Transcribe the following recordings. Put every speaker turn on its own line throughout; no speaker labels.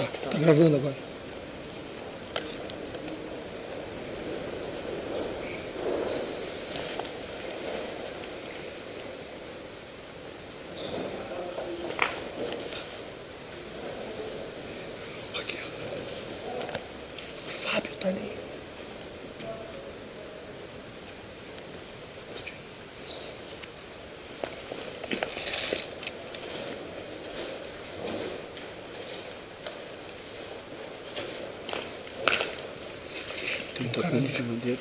Tá gravando agora. Aqui, ó. Fábio tá ali. Tem um cara ali.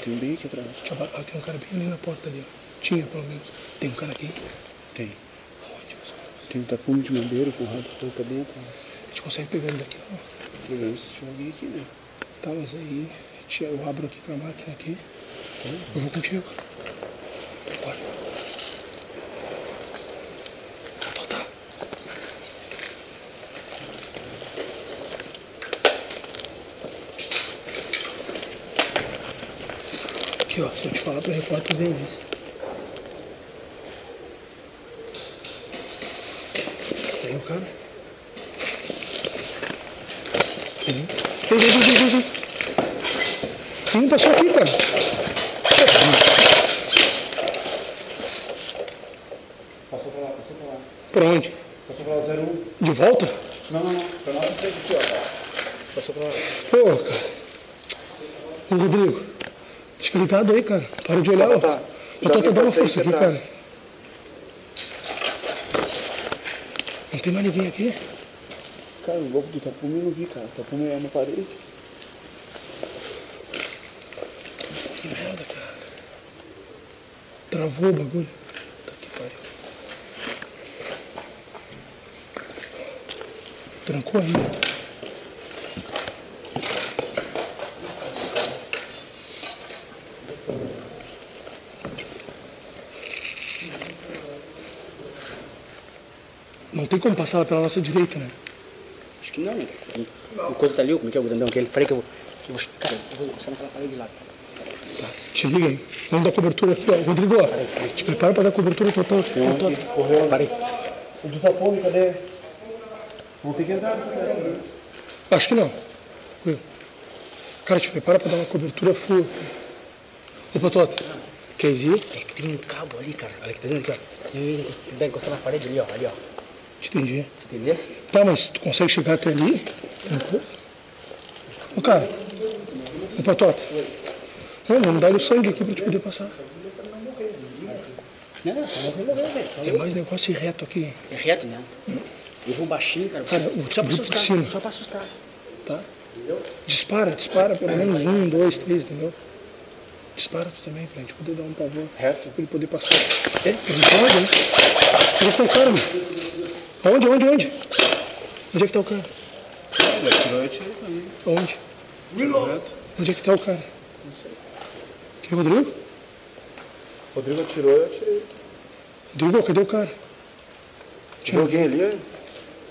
Tem um bem aqui atrás.
Tem um cara bem ali na porta ali, ó. Tinha, pelo menos. Tem um cara aqui?
Tem.
Aonde?
Tem um tapume de madeira com rabo touca dentro.
A gente consegue pegar ele daqui, ó.
Pegando se tiver alguém aqui, né?
Tá, mas aí eu abro aqui pra máquina aqui. Eu vou contigo. Bora. Tá. Aqui, ó. Se eu te falar pra repórter, vem isso. Tem o cara. Vem. Tem um passou aqui, cara.
Passou pra lá.
Pra onde?
Passou pra lá 01.
De volta?
Não. Pra nossa frente aqui, ó. Passou pra lá.
Pô, cara. Ô, Rodrigo. Fica ligado aí, cara. Para de olhar, ó.
Tá.
Dá uma força aqui, cara. Não tem mais ninguém aqui?
Cara, o golpe do tapume eu não vi, cara. O tapume é na parede.
Que merda, cara. Travou o bagulho. Tá que pariu. Trancou ainda. Não tem como passar pela nossa direita, né?
Acho que não, né? O coisa tá ali, como é que é o grandão? Aquele, peraí que eu vou... Cara, eu vou mostrar naquela parede lá.
Tá, te liga aí. Vamos dar cobertura aqui, ó. Rodrigo, ó. Te prepara pra dar cobertura total aqui.
Correu. Parei. O do tapume, cadê? Vamos ter que entrar nessa parede.
Acho que não. Cara, te prepara pra dar uma cobertura full. Opa, Tota. Quer ir?
É que tem um cabo ali, cara. Olha que tá vendo aqui, ó. Se ele dá encostar na parede ali, ó.
Entendi.
Entendeu?
Tá, mas tu consegue chegar até ali? Ô, cara. Opa, Tota. Não, vamos dar o sangue aqui pra te poder passar.
Não, velho.
Tem mais negócio reto aqui.
É reto, né? Eu vou baixinho, cara.
Cara,
Só pra
por
assustar.
cima.
Só pra assustar.
Tá? Dispara pelo menos 1, 2, 3, entendeu? Dispara tu também, pra gente poder dar um pavor.
Reto.
Pra ele poder passar. Ele pode, né? Onde é que tá o cara, mano? Onde? Onde é que tá o cara?
Ele atirou, eu atirei também.
Onde?
Reto.
Onde é que tá o cara?
Não sei.
Que, Rodrigo?
Rodrigo atirou, eu atirei.
Rodrigo, cadê o cara?
Tinha alguém ali?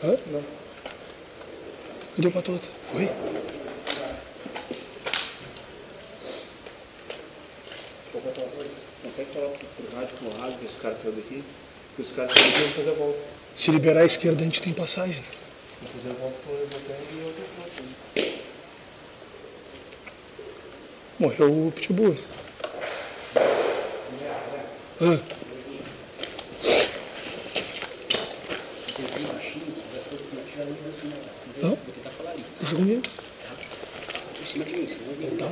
Hã?
Não.
Cadê o Patota? Oi?
Consegue falar pro rádio com o rádio que esse cara saiu daqui? Que os caras saíram e fazer a volta.
Se liberar a esquerda, a gente tem passagem.
Vou fazer a volta com o Evangelho e outra volta.
Morreu o Pitbull. Ah. Não?
Vou tentar falar ali.
Deixa comigo.
Em cima de mim, senão eu
Tá.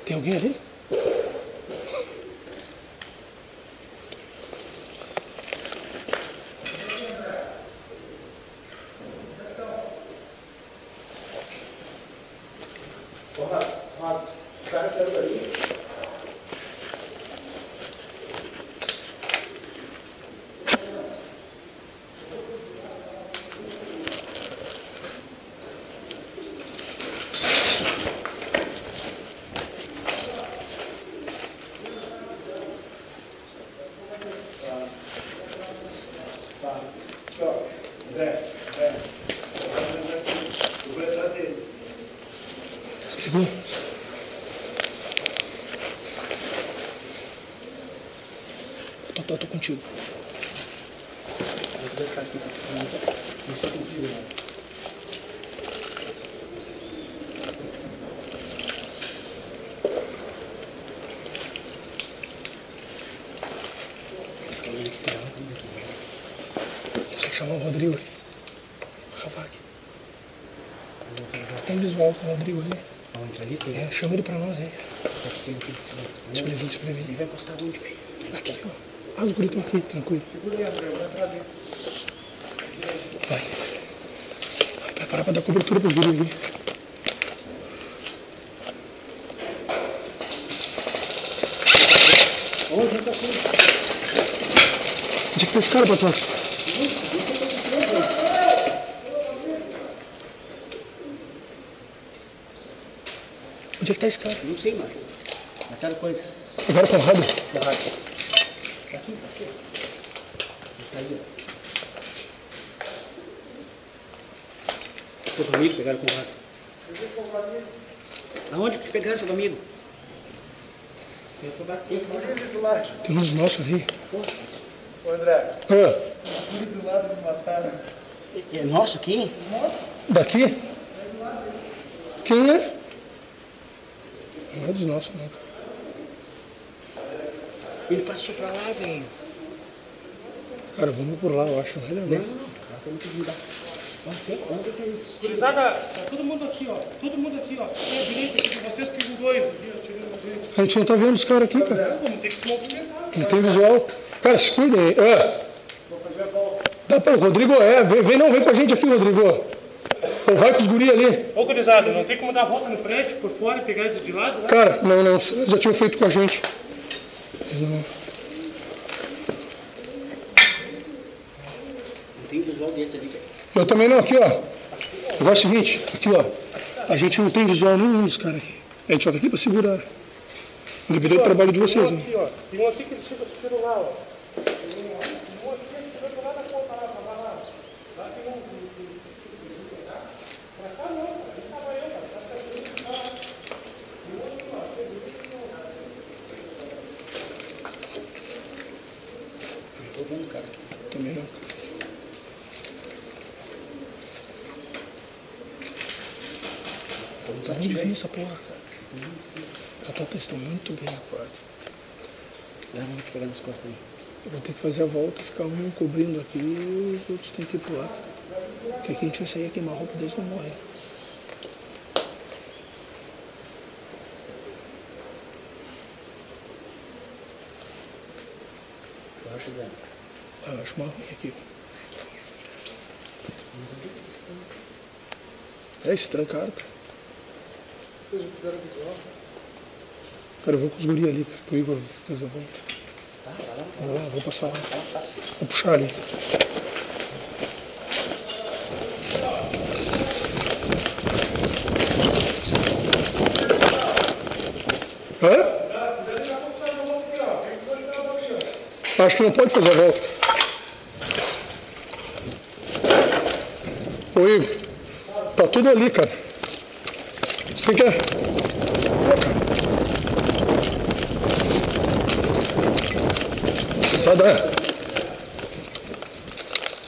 Tem alguém ali?
O cara saiu dali.
Pegou? Tô contigo.
Vou começar aqui. Não só contigo, né?
Você chamar o Rodrigo ali. Ravac. Tem visual com o Rodrigo ali.
Onde ali tem?
É, chama ele pra nós aí. Desprevenido.
Ele vai postar onde, velho?
Aqui, ó. Ah, os guris estão aqui, tranquilo.
Segura aí, André, vai pra dentro.
Vai. Vai preparar pra dar cobertura pros guris ali.
Onde tá aqui?
Onde é que tá esse cara, Patrão? Onde é que tá esse cara?
Não sei, mano. Aquela coisa.
Agora tá errado.
Aqui. Tá aí, ó. Seus amigos pegaram com o rato. Aonde que pegaram, seu amigo? Eu tô batendo.
Tem uns nossos ali.
Ô André,
Ah,
aqui do lado me mataram.
É nosso aqui?
daqui? Quem é? Não é dos nossos, não.
Ele passou pra lá, velho.
Cara, vamos por lá, eu acho. Não é legal.
Não, cara, tem que mudar. Onde é que é isso?
Gurizada, tá todo mundo aqui, ó. Todo mundo aqui, ó. Tem a direita aqui de vocês, tem um dois aqui, ó. Tirando a gente.
A gente não tá vendo os caras aqui, cara.
Vamos ter que se movimentar.
Não tem visual. Cara, se cuida aí. Ah.
Vou fazer a volta.
Dá pra... Rodrigo, vem com a gente aqui, Rodrigo. Ou vai com os guri ali.
Ô, gurizada, não tem como dar a volta no prédio, por fora e pegar eles de lado, né?
Cara, não, eles já tinham feito com a gente. Eles não...
Não tem visual deles ali, velho.
Eu também não, aqui, ó. O negócio é o seguinte, aqui, ó. A gente não tem visual nenhum dos caras aqui. A gente só tá aqui pra segurar. Independente do trabalho de vocês,
Tem um
né?
aqui, ó. Tem um aqui que ele tirou lá, ó. Tem um aqui que ele tirou lá na ponta lá, pra lá. Lá tem um... Pra cá não, cara. Ele tava aí, cara. Tá saindo de lá. E o outro, ó. Tem um aqui, ó.
Não tô vendo, cara.
Também não. Tá muito difícil essa porra, cara. Já tá testando muito bem a parte.
Leva, vou te pegar nas costas aí.
Eu vou ter que fazer a volta, ficar um cobrindo aqui e os outros têm que ir pro lado. Porque aqui a gente vai sair a queimar a roupa deles não morrem.
Eu acho, Zé.
Ah, eu acho uma ruim aqui. É, se trancaram, cara.
Vocês já fizeram visual?
Cara, eu vou com os guri ali, cara, pro Igor fazer a volta. Vou passar lá. Vou puxar ali. Hã? Acho que não pode fazer a volta. Ô Igor, tá tudo ali, cara. Você quer?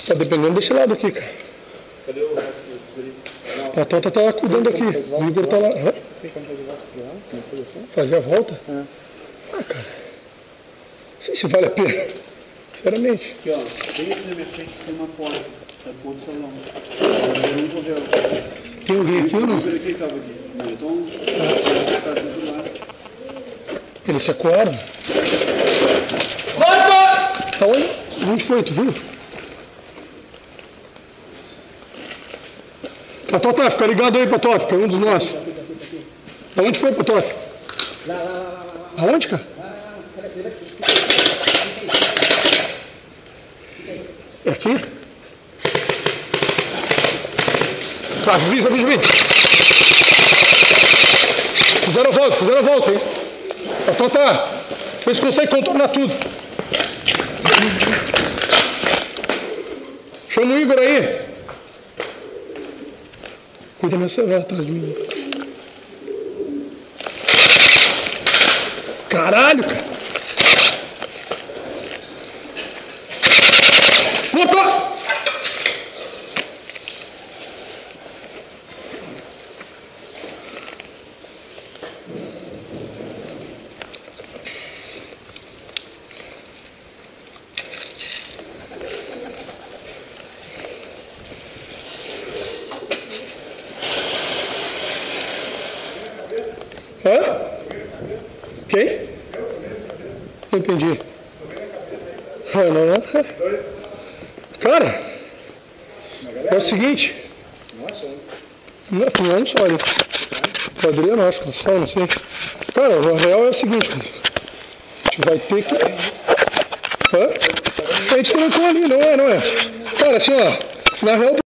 Tá dependendo desse lado aqui, cara.
Cadê o resto do guri?
A Tota tá cuidando aqui. O Igor tá lá. Hã?
Tem como fazer volta pro lado? Como foi assim?
Fazer a volta?
Ah.
Ah, cara. Não sei se vale a pena. Sinceramente.
Aqui, ó. Bem aqui na minha frente tem uma porta. É por do salão. Eu não vou ver.
Tem alguém aqui ou não?
Ele que tava aqui. Não, então. Tá do outro lado.
Eles se acuaram. Tá onde? Onde foi, tu viu? Patota, fica ligado aí, Patota, que é um dos nossos. Aonde foi, Patota?
Lá.
Aonde, cara? É aqui? Tá, avisa. Fizeram a volta, hein? Patota, vê se consegue contornar tudo. Chama o Igor aí. Cuida minha celular atrás de mim. Caralho, cara. Opa! Hã? Quem? Não entendi. Não. Cara, é o seguinte. Não é só ali. O Adriano, acho que só, não sei. Cara, o real é o seguinte. A gente vai ter que... Hã? A gente trancou ali, não é? Cara, assim, ó. Na real...